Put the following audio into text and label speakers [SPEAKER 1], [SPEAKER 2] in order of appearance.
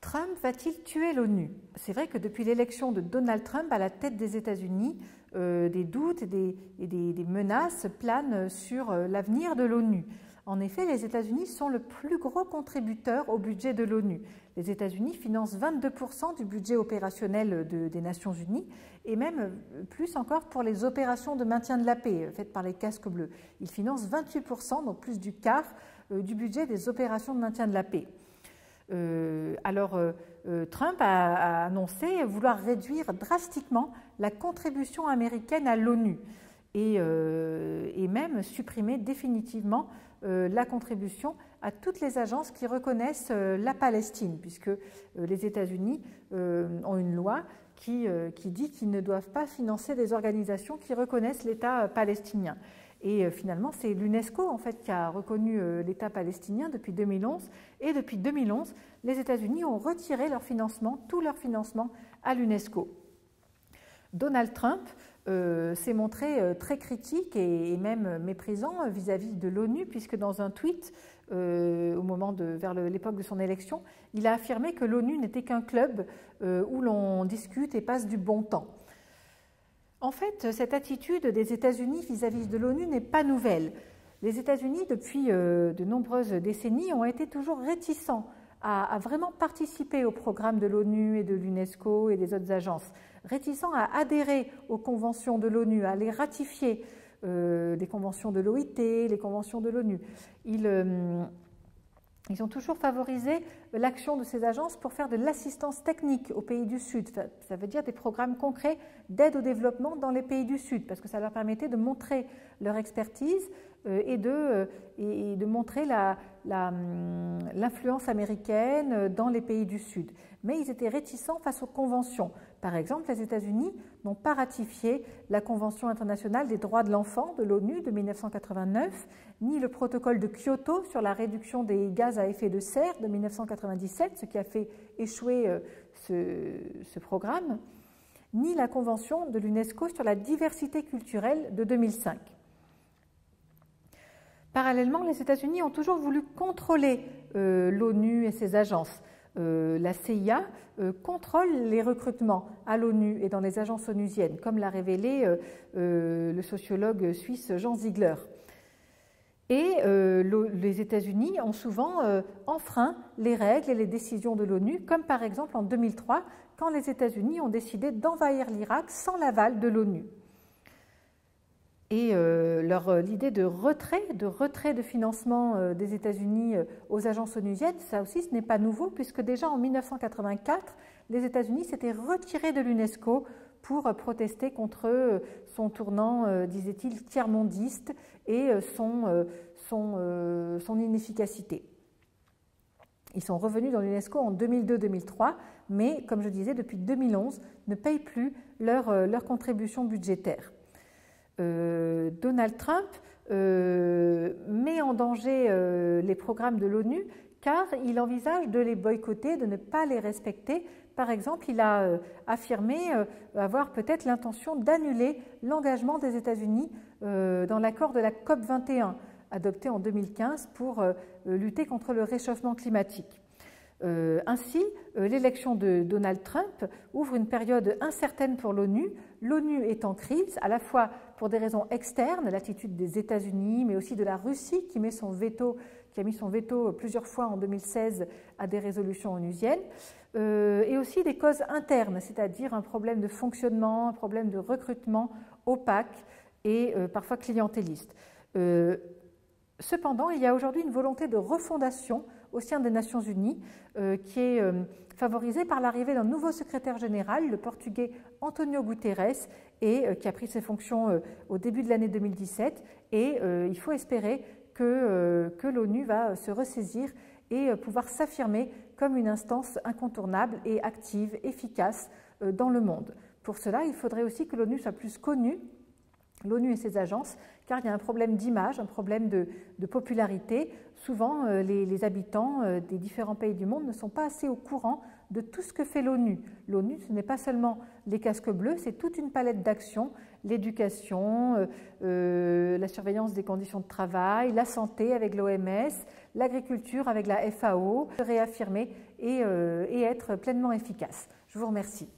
[SPEAKER 1] Trump va-t-il tuer l'ONU? C'est vrai que depuis l'élection de Donald Trump à la tête des États-Unis, des doutes et des menaces planent sur l'avenir de l'ONU. En effet, les États-Unis sont le plus gros contributeur au budget de l'ONU. Les États-Unis financent 22% du budget opérationnel des Nations Unies et même plus encore pour les opérations de maintien de la paix faites par les casques bleus. Ils financent 28%, donc plus du quart du budget des opérations de maintien de la paix. Trump a annoncé vouloir réduire drastiquement la contribution américaine à l'ONU et même supprimer définitivement la contribution à toutes les agences qui reconnaissent la Palestine, puisque les États-Unis ont une loi qui dit qu'ils ne doivent pas financer des organisations qui reconnaissent l'État palestinien. Et finalement, c'est l'UNESCO en fait, qui a reconnu l'État palestinien depuis 2011. Et depuis 2011, les États-Unis ont retiré leur financement, tout leur financement à l'UNESCO. Donald Trump s'est montré très critique et même méprisant vis-à-vis de l'ONU, puisque dans un tweet, vers l'époque de son élection, il a affirmé que l'ONU n'était qu'un club où l'on discute et passe du bon temps. En fait, cette attitude des États-Unis vis-à-vis de l'ONU n'est pas nouvelle. Les États-Unis, depuis de nombreuses décennies, ont été toujours réticents à vraiment participer au programme de l'ONU et de l'UNESCO et des autres agences, réticents à adhérer aux conventions de l'ONU, à les ratifier, les conventions de l'OIT, les conventions de l'ONU. Ils ont toujours favorisé l'action de ces agences pour faire de l'assistance technique aux pays du Sud. Ça veut dire des programmes concrets d'aide au développement dans les pays du Sud, parce que ça leur permettait de montrer leur expertise et de montrer l'influence américaine dans les pays du Sud. Mais ils étaient réticents face aux conventions. Par exemple, les États-Unis n'ont pas ratifié la Convention internationale des droits de l'enfant de l'ONU de 1989, ni le protocole de Kyoto sur la réduction des gaz à effet de serre de 1997, ce qui a fait échouer ce programme, ni la Convention de l'UNESCO sur la diversité culturelle de 2005. Parallèlement, les États-Unis ont toujours voulu contrôler l'ONU et ses agences. La CIA contrôle les recrutements à l'ONU et dans les agences onusiennes, comme l'a révélé le sociologue suisse Jean Ziegler. Et les États-Unis ont souvent enfreint les règles et les décisions de l'ONU, comme par exemple en 2003, quand les États-Unis ont décidé d'envahir l'Irak sans l'aval de l'ONU. Et l'idée de retrait de financement des États-Unis aux agences onusiennes, ça aussi ce n'est pas nouveau, puisque déjà en 1984, les États-Unis s'étaient retirés de l'UNESCO pour protester contre son tournant, disait-il, tiers-mondiste et son inefficacité. Ils sont revenus dans l'UNESCO en 2002-2003, mais comme je disais, depuis 2011, ne payent plus leur contribution budgétaire. Donald Trump met en danger les programmes de l'ONU car il envisage de les boycotter, de ne pas les respecter. Par exemple, il a affirmé avoir peut-être l'intention d'annuler l'engagement des États-Unis dans l'accord de la COP21, adopté en 2015 pour lutter contre le réchauffement climatique. Ainsi, l'élection de Donald Trump ouvre une période incertaine pour l'ONU. L'ONU est en crise, à la fois pour des raisons externes, l'attitude des États-Unis, mais aussi de la Russie qui a mis son veto plusieurs fois en 2016 à des résolutions onusiennes, et aussi des causes internes, c'est-à-dire un problème de fonctionnement, un problème de recrutement opaque et parfois clientéliste. Cependant, il y a aujourd'hui une volonté de refondation au sein des Nations Unies qui est favorisée par l'arrivée d'un nouveau secrétaire général, le Portugais António Guterres, et qui a pris ses fonctions au début de l'année 2017. Et il faut espérer que l'ONU va se ressaisir et pouvoir s'affirmer comme une instance incontournable et active, efficace dans le monde. Pour cela, il faudrait aussi que l'ONU soit plus connue, l'ONU et ses agences, car il y a un problème d'image, un problème de popularité. Souvent, les habitants des différents pays du monde ne sont pas assez au courant de tout ce que fait l'ONU. L'ONU, ce n'est pas seulement les casques bleus, c'est toute une palette d'actions, l'éducation, la surveillance des conditions de travail, la santé avec l'OMS, l'agriculture avec la FAO, réaffirmer et être pleinement efficace. Je vous remercie.